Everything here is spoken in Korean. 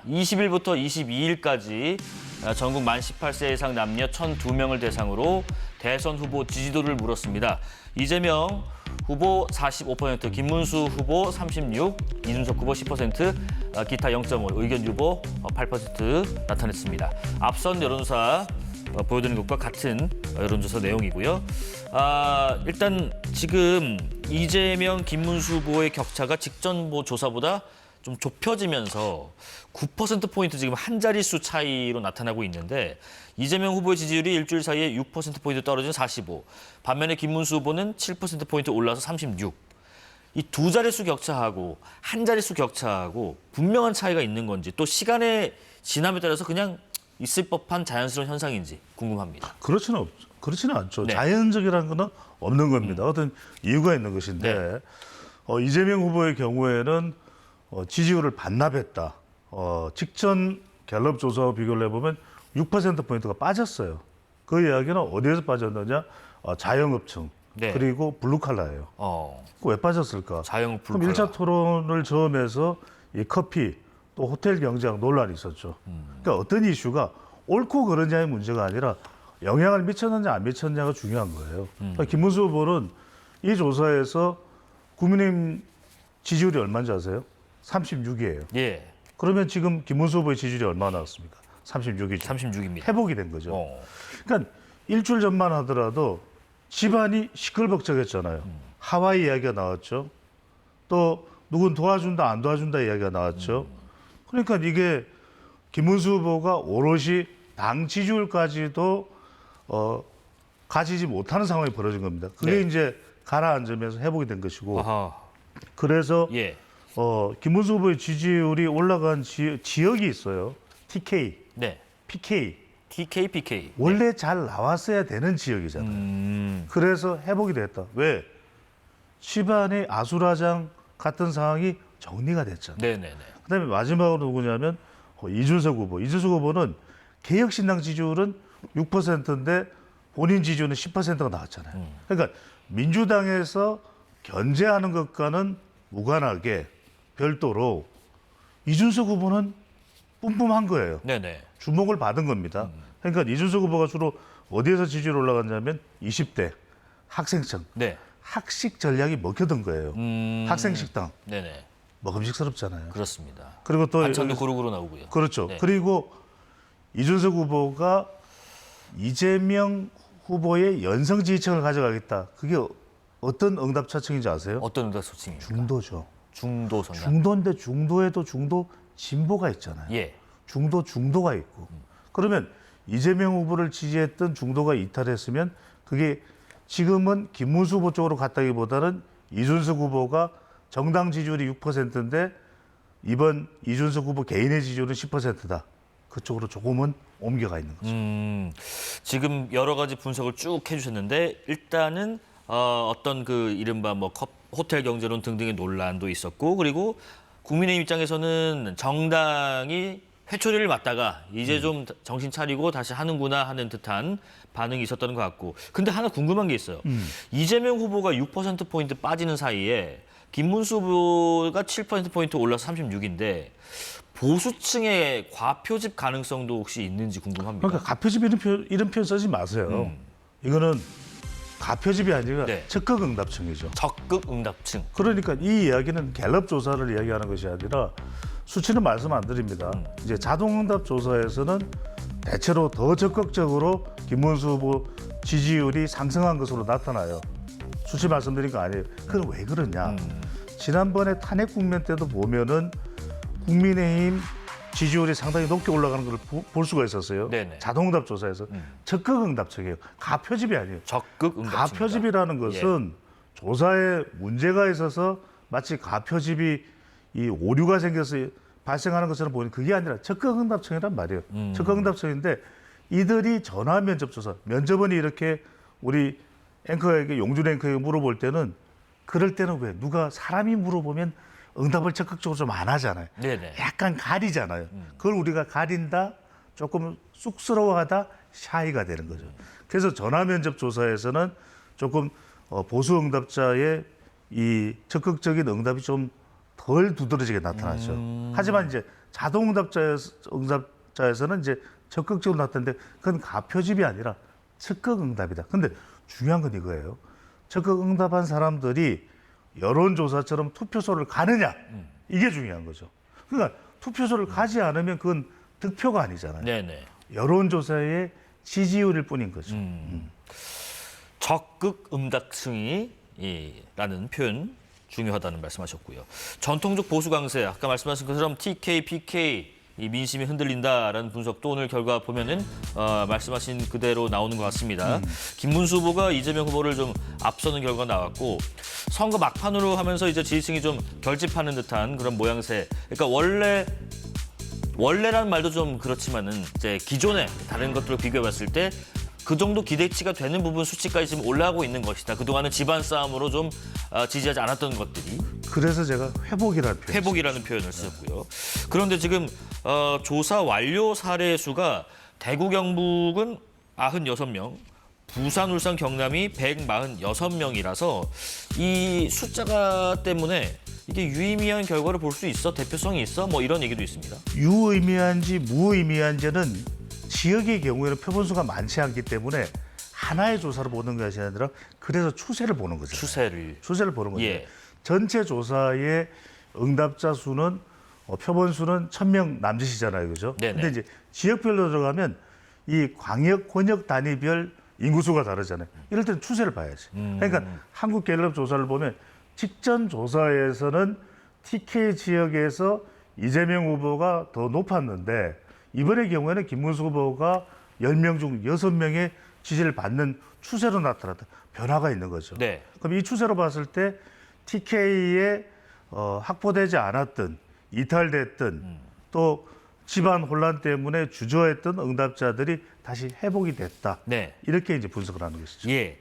20일부터 22일까지 전국 만 18세 이상 남녀 1,002명을 대상으로 대선 후보 지지도를 물었습니다. 이재명 후보 45%, 김문수 후보 36%, 이준석 후보 10%, 기타 0.5, 의견 유보 8% 나타냈습니다. 앞선 여론조사 보여드린 것과 같은 여론조사 내용이고요. 일단 지금 이재명, 김문수 후보의 격차가 직전 조사보다 좀 좁혀지면서 9%포인트 지금 한 자릿수 차이로 나타나고 있는데 이재명 후보의 지지율이 일주일 사이에 6%포인트 떨어진 45, 반면에 김문수 후보는 7%포인트 올라서 36. 이 두 자릿수 격차하고 한 자릿수 격차하고 분명한 차이가 있는 건지 또 시간의 지남에 따라서 그냥 있을 법한 자연스러운 현상인지 궁금합니다. 그렇지는 않죠. 네. 자연적이라는 건 없는 겁니다. 어떤 이유가 있는 것인데 이재명 후보의 경우에는 지지율을 반납했다. 직전 갤럽 조사와 비교를 해보면 6%포인트가 빠졌어요. 그 이야기는 어디에서 빠졌느냐? 자영업층, 네. 그리고 블루칼라예요. 왜 빠졌을까? 자영업 그럼 블루칼라. 1차 토론을 처음 해서 이 커피, 또 호텔 경제학 논란이 있었죠. 그러니까 어떤 이슈가 옳고 그르냐의 문제가 아니라 영향을 미쳤느냐 안 미쳤느냐가 중요한 거예요. 그러니까 김문수 후보는 이 조사에서 국민의힘 지지율이 얼마인지 아세요? 36이에요. 예, 그러면 지금 김문수 후보의 지지율이 얼마나 나왔습니까? 36이죠. 36입니다. 회복이 된 거죠. 그러니까 일주일 전만 하더라도 집안이 시끌벅적했잖아요. 하와이 이야기가 나왔죠. 또 누군 도와준다 안 도와준다 이야기가 나왔죠. 그러니까 이게 김문수 후보가 오롯이 당 지지율까지도 가지지 못하는 상황이 벌어진 겁니다. 그게 네. 이제 가라앉으면서 회복이 된 것이고 아하. 그래서 예, 김문수 후보의 지지율이 올라간 지역이 있어요. TK, 네. PK. TK, PK. 원래 잘 나왔어야 되는 지역이잖아요. 그래서 회복이 됐다. 왜? 집안의 아수라장 같은 상황이 정리가 됐잖아요. 네네네. 그다음에 마지막으로 누구냐면 이준석 후보. 이준석 후보는 개혁신당 지지율은 6%인데 본인 지지율은 10%가 나왔잖아요. 그러니까 민주당에서 견제하는 것과는 무관하게 별도로 이준석 후보는 뿜뿜한 거예요. 네네. 주목을 받은 겁니다. 그러니까 이준석 후보가 주로 어디에서 지지율 올라갔냐면 20대 학생층. 네. 학식 전략이 먹혀든 거예요. 학생 식당 네네. 먹음직스럽잖아요. 그렇습니다. 그리고 또 반찬도 고루고루 나오고요. 그렇죠. 네. 그리고 이준석 후보가 이재명 후보의 연성 지지층을 가져가겠다. 그게 어떤 응답차층인지 아세요? 어떤 응답 소칭입니까? 중도죠. 중도 성향. 중도인데 중도에도 중도 진보가 있잖아요. 예. 중도가 있고. 그러면 이재명 후보를 지지했던 중도가 이탈했으면 그게 지금은 김문수 후보 쪽으로 갔다기보다는 이준석 후보가 정당 지지율이 6%인데 이번 이준석 후보 개인의 지지율은 10%다. 그쪽으로 조금은 옮겨가 있는 거죠. 지금 여러 가지 분석을 쭉 해주셨는데 일단은 어떤 그 이른바 뭐 호텔 경제론 등등의 논란도 있었고 그리고 국민의힘 입장에서는 정당이 회초리를 맞다가 이제 좀 정신 차리고 다시 하는구나 하는 듯한 반응이 있었던 것 같고 근데 하나 궁금한 게 있어요. 이재명 후보가 6%포인트 빠지는 사이에 김문수 후보가 7%포인트 올라서 36인데 보수층의 과표집 가능성도 혹시 있는지 궁금합니다. 그러니까 가표집 이런 표현 쓰지 마세요. 이거는 가표집이 아니라 네. 적극 응답층이죠. 적극 응답층. 그러니까 이 이야기는 갤럽 조사를 이야기하는 것이 아니라 수치는 말씀 안 드립니다. 이제 자동응답 조사에서는 대체로 더 적극적으로 김문수 후보 지지율이 상승한 것으로 나타나요. 수치 말씀드린 거 아니에요. 그럼 왜 그러냐? 지난번에 탄핵 국면 때도 보면은 국민의힘 지지율이 상당히 높게 올라가는 걸 볼 수가 있었어요. 네네. 자동응답 조사에서 적극 응답층이에요. 가표집이 아니에요. 적극 응답층. 가표집이라는 것은 조사에 문제가 있어서 마치 가표집이 이 오류가 생겨서 발생하는 것처럼 보이는 그게 아니라 적극 응답층이란 말이에요. 적극 응답층인데 이들이 전화 면접 조사, 면접원이 이렇게 우리 앵커에게 용준 앵커에게 물어볼 때는 그럴 때는 왜 누가 사람이 물어보면 응답을 적극적으로 좀 안 하잖아요. 네네. 약간 가리잖아요. 그걸 우리가 가린다, 조금 쑥스러워하다, 샤이가 되는 거죠. 그래서 전화 면접 조사에서는 조금 보수 응답자의 이 적극적인 응답이 좀 덜 두드러지게 나타나죠. 하지만 이제 자동 응답자에서는 이제 적극적으로 나타났는데 그건 가표집이 아니라 적극 응답이다. 근데 중요한 건 이거예요. 적극 응답한 사람들이 여론조사처럼 투표소를 가느냐 이게 중요한 거죠. 그러니까 투표소를 가지 않으면 그건 득표가 아니잖아요. 네네. 여론조사의 지지율일 뿐인 거죠. 적극 응답층이라는 표현 중요하다는 말씀하셨고요. 전통적 보수 강세, 아까 말씀하신 것처럼 TK, PK 이 민심이 흔들린다라는 분석도 오늘 결과 보면은 말씀하신 그대로 나오는 것 같습니다. 김문수 후보가 이재명 후보를 좀 앞서는 결과가 나왔고 선거 막판으로 하면서 이제 지지층이 좀 결집하는 듯한 그런 모양새. 그러니까 원래라는 말도 좀 그렇지만은 이제 기존의 다른 것들을 비교해봤을 때 그 정도 기대치가 되는 부분 수치까지 지금 올라가고 있는 것이다. 그동안은 집안 싸움으로 좀 지지하지 않았던 것들이 그래서 제가 회복이라는 표현. 회복이라는 표현을 쓰셨고요. 그런데 지금 조사 완료 사례 수가 대구 경북은 96명, 부산, 울산, 경남이 146명이라서 이 숫자가 때문에 이게 유의미한 결과를 볼 수 있어? 대표성이 있어? 뭐 이런 얘기도 있습니다. 유의미한지 무의미한지는 지역의 경우에는 표본수가 많지 않기 때문에 하나의 조사를 보는 것이 아니라 그래서 추세를 보는 거죠. 추세를 보는 거죠. 예. 전체 조사의 응답자 수는 표본수는 1000명 남짓이잖아요. 그죠? 네네. 근데 이제 지역별로 들어가면 이 광역 권역 단위별 인구수가 다르잖아요. 이럴 때는 추세를 봐야지. 그러니까 한국갤럽 조사를 보면 직전 조사에서는 TK 지역에서 이재명 후보가 더 높았는데 이번의 경우에는 김문수 후보가 10명 중 6명의 지지를 받는 추세로 나타났다. 변화가 있는 거죠. 네. 그럼 이 추세로 봤을 때 TK에 확보되지 않았던, 이탈됐던 또 집안 혼란 때문에 주저했던 응답자들이 다시 회복이 됐다. 네. 이렇게 이제 분석을 하는 것이죠. 예.